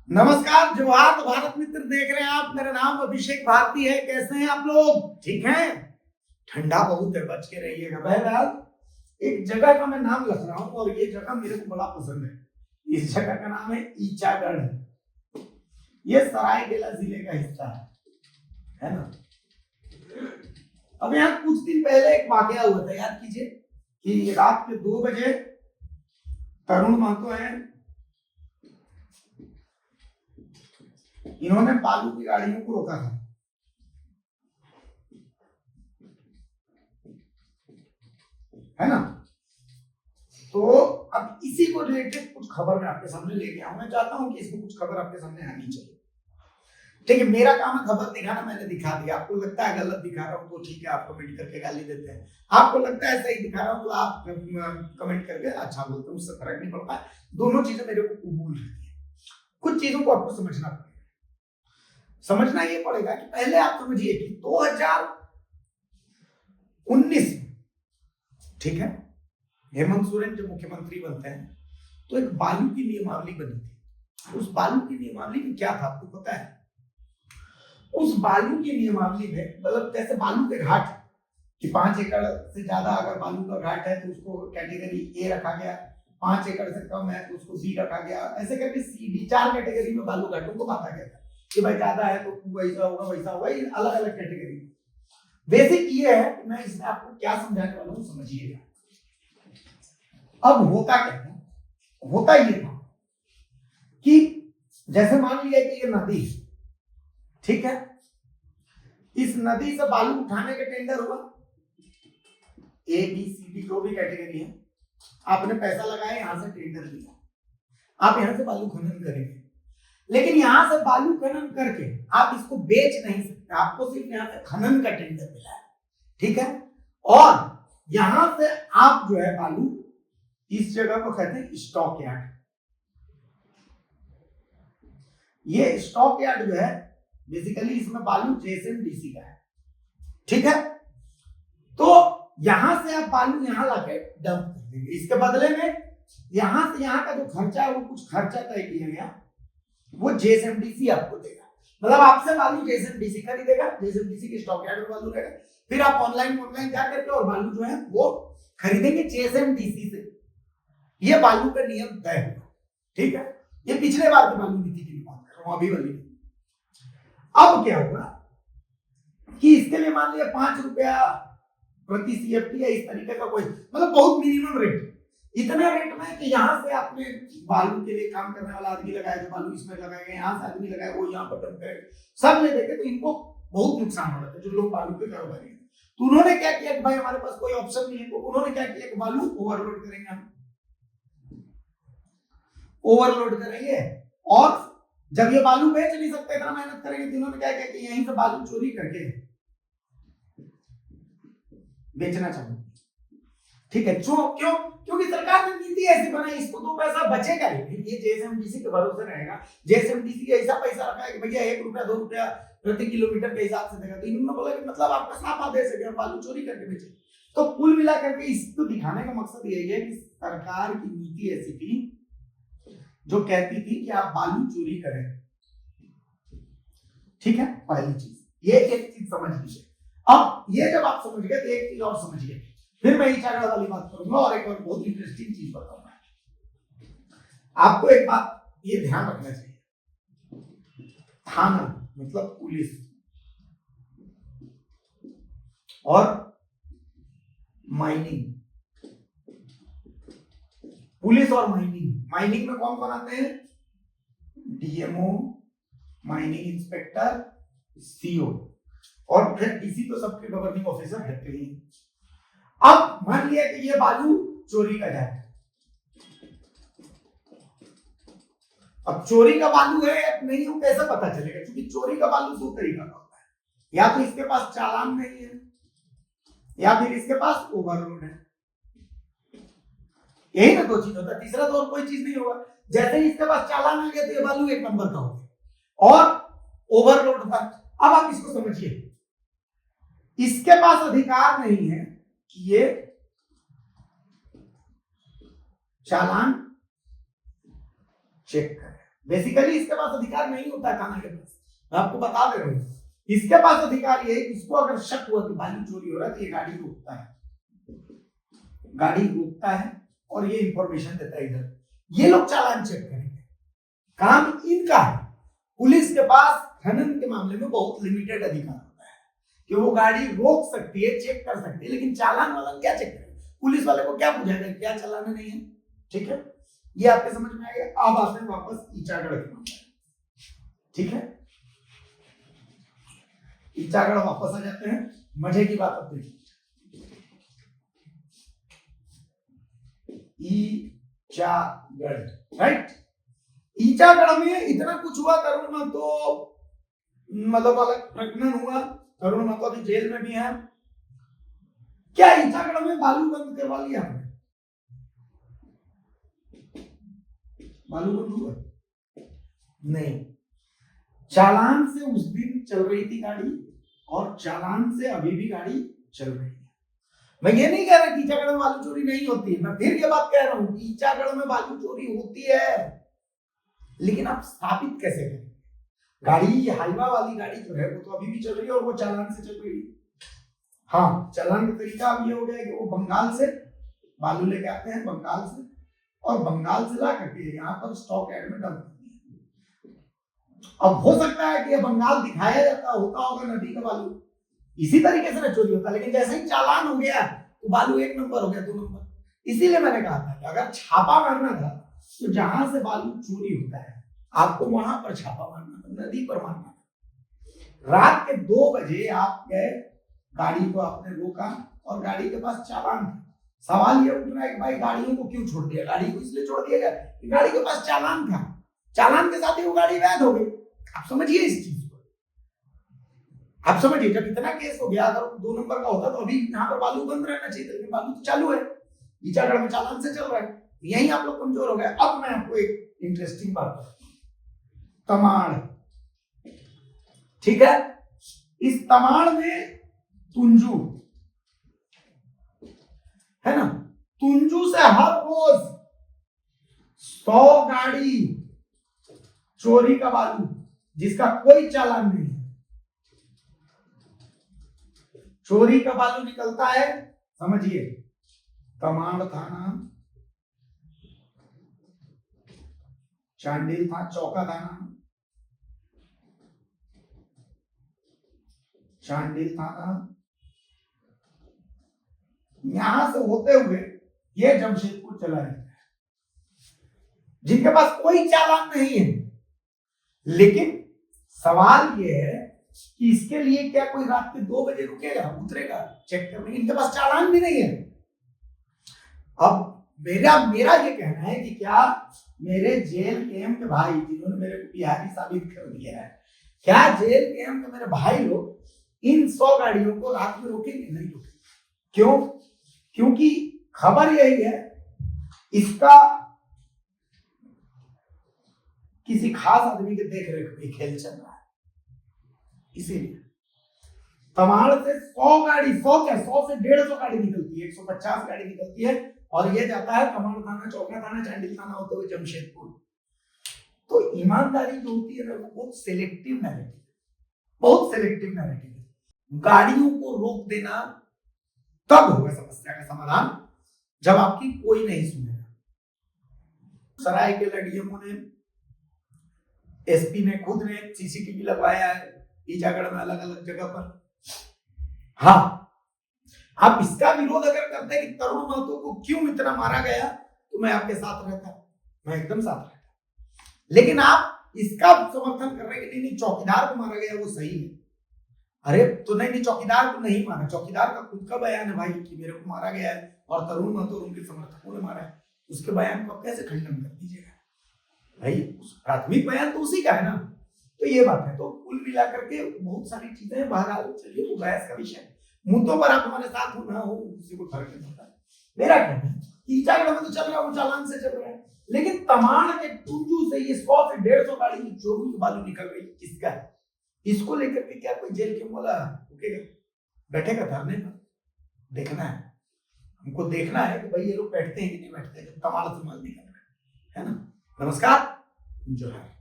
नमस्कार, जोहार। तो भारत मित्र देख रहे हैं आप। मेरा नाम अभिषेक भारती है। कैसे हैं आप लोग? ठीक हैं? ठंडा बहुत है, बच के रहिएगा। बहरहाल एक जगह का मैं नाम लिख रहा हूँ और ये जगह मेरे को बड़ा पसंद है। इस जगह का नाम है ईचागढ़। ये सरायकेला जिले का हिस्सा है ना। अब यहाँ कुछ दिन पहले एक वाकया हुआ था, याद कीजिए कि रात के 2 बजे तरुण महतो है, इन्होंने बालू की गाड़ियों को रोका था। है ना। तो अब इसी को रिलेटेड कुछ खबर मैं आपके सामने लेके आऊं। मैं चाहता हूं कि इसमें कुछ खबर आपके सामने आनी चाहिए। ठीक है, मेरा काम है खबर दिखाना, मैंने दिखा दिया। आपको लगता है गलत दिखा रहा हूं तो ठीक है, आप कमेंट करके गाली देते हैं। आपको लगता है सही दिखा रहा हूं तो आप कमेंट करके अच्छा बोलते हैं, उससे फर्क नहीं पड़ता। दोनों चीजें मेरे को कबूल रहती है। कुछ चीजों को आपको समझना पड़ेगा। समझना ये पड़ेगा कि पहले आप समझिए कि 2019 ठीक है, हेमंत सोरेन जब मुख्यमंत्री बनते हैं तो एक बालू की नियमावली बनी थी। उस बालू की नियमावली में क्या था आपको पता है? उस बालू की नियमावली में मतलब जैसे बालू के घाट कि 5 एकड़ से ज्यादा अगर बालू का घाट है तो उसको कैटेगरी ए रखा गया, 5 एकड़ से कम है तो उसको बी रखा गया, ऐसे करके सी डी 4 कैटेगरी में बालू घाटों को बांटा गया था कि भाई ज्यादा है तो वैसा होगा वैसा होगा। ये अलग अलग कैटेगरी। बेसिक ये है कि मैं इसमें आपको क्या समझाने वाला हूं, समझिएगा। अब होता क्या था? होता ये था कि जैसे मान लिया कि ये नदी ठीक है, इस नदी से बालू उठाने का टेंडर हुआ, ए बी सी डी जो भी कैटेगरी है, आपने पैसा लगाया, यहां से टेंडर दिया, आप यहां से बालू खनन करेंगे। लेकिन यहां से बालू खनन करके आप इसको बेच नहीं सकते, आपको सिर्फ यहां से खनन का टेंडर मिला है। ठीक है, और यहां से आप जो है बालू, इस जगह को कहते हैं स्टॉक यार्ड। ये स्टॉक यार्ड जो है बेसिकली इसमें बालू जेएसएमडीसी का है। ठीक है, तो यहां से आप बालू यहां लाके डंप कर देंगे। इसके बदले में यहां से यहां का जो खर्चा है वो कुछ खर्चा तय किया गया, वो जेएसएमडीसी आपको देगा। मतलब आपसे बालू जेएसएमडीसी खरीदेगा, जेएसएमडीसी के स्टॉक यार्ड में बालू रहेगा, फिर आप ऑनलाइन जा करके और बालू जो है वो खरीदेंगे जेएसएमडीसी से। ये बालू का नियम तय हुआ। ठीक है, ये पिछले बार की बालू नीति की बात कर रहा हूं, अभी वाली। अब क्या होगा कि इसके लिए मान लिया 5 रुपया प्रति सीएफटी या इस तरीके का कोई मतलब बहुत मिनिमम रेट, इतना रेट में कि यहां से आपने बालू के लिए काम करने वाला आदमी लगाया, जो बालू इसमें लगाएगा, यहां से आदमी लगाया वो यहां पर डंप करेगा, सब ले देंगे, तो इनको बहुत नुकसान हो रहा है जो लोग बालू के कारोबारी हैं। तो उन्होंने क्या किया कि भाई हमारे पास कोई ऑप्शन नहीं है, तो उन्होंने क्या किया कि बालू ओवरलोड करेंगे, हम ओवरलोड करेंगे, और जब ये बालू बेच नहीं सकते, इतना मेहनत करेंगे, तो इन्होंने क्या किया कि यहीं से बालू चोरी करके बेचना चाहिए। ठीक है, क्यों? क्योंकि सरकार ने नीति ऐसी बनाई, इसको 2 पैसा बचेगा ही, ये जेएसएमडीसी के भरोसे रहेगा। जेएसएमडीसी ऐसा पैसा रखा है कि भैया 1 रुपया 2 रुपया प्रति किलोमीटर के हिसाब से देगा। तो इन्होंने बोला कि मतलब आपका साफ आदेश है कि हम बालू चोरी करके बेचे। तो कुल मिलाकर के इसको दिखाने का मकसद यही है कि सरकार की नीति ऐसी थी जो कहती थी कि आप बालू चोरी करें। ठीक है, पहली चीज ये एक चीज समझ लीजिए। अब ये जब आप समझ गए तो एक चीज और समझिए, फिर मैं ईचागढ़ वाली बात करूंगा और एक और बहुत इंटरेस्टिंग चीज बताऊंगा। आपको एक बात ये ध्यान रखना चाहिए, थाना मतलब पुलिस और माइनिंग। पुलिस और माइनिंग में कौन कौन आते हैं? डीएमओ, माइनिंग इंस्पेक्टर, सीओ, और फिर डीसी तो सबके गवर्निंग ऑफिसर रहते ही। अब मान लिया कि ये बालू चोरी का जाए, अब चोरी का बालू है या नहीं हो कैसे पता चलेगा? क्योंकि चोरी का बालू 2 तरीका का होता है, या तो इसके पास चालान नहीं है या फिर इसके पास ओवरलोड है। यही ना 2 चीज होता है, तीसरा तो और कोई चीज नहीं होगा। जैसे ही इसके पास चालान आ गया तो ये बालू 1 नंबर का हो गया और ओवरलोड था। अब आप इसको समझिए, इसके पास अधिकार नहीं है कि ये चालान चेक करें, बेसिकली इसके पास अधिकार नहीं होता है थाना के पास, मैं आपको बता दे रहा हूँ। इसके पास अधिकार ये है, इसको अगर शक हुआ कि बालू चोरी हो रहा है तो ये गाड़ी रोकता है, गाड़ी रोकता है और ये इंफॉर्मेशन देता है इधर, ये लोग चालान चेक करेंगे, काम इनका है। पुलिस के पास खनन के मामले में बहुत लिमिटेड अधिकार होता है कि वो गाड़ी रोक सकती है, चेक कर सकती है, लेकिन चालान वाला क्या चेक करेगा? पुलिस वाले को क्या पूछेगा क्या चालान नहीं है? ठीक है, ये आपके समझ में आएगा। अब आते हैं वापस ईचागढ़ के मामले, ठीक है, ईचागढ़ वापस आ जाते हैं। मजे की बात अब देखिए, ईचागढ़, राइट, ईचागढ़ में इतना कुछ हुआ, तरुण महतो मतलब अलग प्रकरण हुआ, तरुण महतो अभी जेल में भी है। क्या ईचागढ़ में बालू बंद करवा लिया आपने? बालू बंद हुआ नहीं, चालान से उस दिन चल रही थी गाड़ी और चालान से अभी भी गाड़ी चल रही है। मैं ये नहीं कह रहा कि ईचागढ़ में बालू चोरी नहीं होती है, मैं फिर ये बात कह रहा हूं कि ईचागढ़ में बालू चोरी होती है, लेकिन आप स्थापित कैसे करें? गाड़ी हाईवा वाली गाड़ी जो है वो तो अभी भी चल रही है और वो चालान से चल रही है। हाँ, चालान का तरीका अब ये हो गया है कि वो बंगाल से बालू लेके आते हैं, बंगाल से, और बंगाल से ला करके यहाँ पर स्टॉक यार्ड में डंप करते हैं। अब हो सकता है कि ये बंगाल दिखाया जाता होता होगा नदी का बालू, इसी तरीके से ना चोरी होता, लेकिन जैसे ही चालान हो गया तो बालू 1 नंबर हो गया, 2 नंबर। इसीलिए मैंने कहा था कि अगर छापा मारना था तो जहां से बालू चोरी होता है आपको वहां पर छापा मारना था, नदी पर मारना था। रात के 2 बजे आप गए, गाड़ी को आपने रोका और गाड़ी के पास चालान था। सवाल ये उठ रहा है कि भाई गाड़ियों को क्यों छोड़ दिया? गाड़ी को इसलिए छोड़ दिया गया कि गाड़ी के पास चालान था, चालान के साथ ही वो गाड़ी वैध हो गई। आप समझिए इस चीज को, आप समझिए, जब इतना केस हो गया, अगर 2 नंबर का होता तो अभी यहाँ पर बालू बंद रहना चाहिए, लेकिन बालू तो चालू है, ईचागढ़ में चालान से चल रहा है, यही आप लोग कमजोर हो गए। अब मैं आपको एक इंटरेस्टिंग बात बताता हूं, तमाड़, ठीक है, इस तमाड़ में तुंजू है ना, तुंजू से हर रोज 100 गाड़ी चोरी का बालू जिसका कोई चालान नहीं है, चोरी का बालू निकलता है। समझिए, तमाड़ थाना, चांडिल था, चौका थाना, चांडिल थाना, यहां से होते हुए ये जमशेदपुर चला जाता है, जिनके पास कोई चालान नहीं है। लेकिन सवाल ये है कि इसके लिए क्या कोई रात के 2 बजे रुकेगा, उतरेगा चेक करने? इनके पास चालान भी नहीं है। अब मेरा ये कहना है कि क्या मेरे जेल केम के भाई, जिन्होंने मेरे को बिहारी साबित कर दिया है, क्या जेल केम के मेरे भाई लोग इन 100 गाड़ियों को रात में रोकेंगे? नहीं रोकेंगे। क्यों? क्योंकि खबर यही है, इसका किसी खास आदमी के देख रेख में खेल चल रहा है। इसीलिए तमाड़ से 100 गाड़ी, 100 क्या, 100 से 150 गाड़ी निकलती है, 150 गाड़ी निकलती है और ये जाता है तमाड़ थाना, चौका थाना, चांडिल थाना होते हुए जमशेदपुर। तो ईमानदारी जो होती है ना, वो बहुत सिलेक्टिव नैरेटिव, बहुत सिलेक्टिव नैरेटिव है। गाड़ियों को रोक देना तब होगा समस्या का समाधान जब आपकी कोई नहीं सुनेगा। सराय के लड़ियों ने, एसपी ने खुद ने सीसीटीवी लगवाया है ईचागढ़ में अलग अलग जगह पर। हाँ, आप इसका विरोध अगर करते हैं कि तरुण महतो को क्यों इतना मारा गया, तो मैं आपके साथ रहता, मैं एकदम साथ रहता। लेकिन आप इसका समर्थन कर रहे हैं कि नहीं चौकीदार को मारा गया वो सही है। अरे तो नहीं, चौकीदार को नहीं मारा, चौकीदार का खुद का बयान है भाई कि मेरे को मारा गया है और तरुण महतो और उनके समर्थकों ने मारा है, उसके बयान को आप कैसे खंडन कर दीजिएगा भाई? प्राथमिक बयान तो उसी का है ना। तो ये बात है, तो कुल मिलाकर के बहुत सारी चीजें बहरहाल, चलिए वो बहस का विषय, मुद्दों पर आप हमारे साथ हो ना हो उससे कोई फर्क नहीं पड़ता। मेरा कहना है ईचागढ़ में तो चल रहा है, वो चालान से चल रहा है, लेकिन तमाड़ के तुंजू से ये 100 से 150 गाड़ी की चोरी की बालू निकल रही, किसका है? इसको लेकर के क्या कोई जेल के मोला रुकेगा, बैठेगा धरने पर? देखना है हमको, देखना है कि भाई ये लोग बैठते हैं कि नहीं बैठते हैं, तमाड़ से माल निकल रहा है ना। नमस्कार, जो है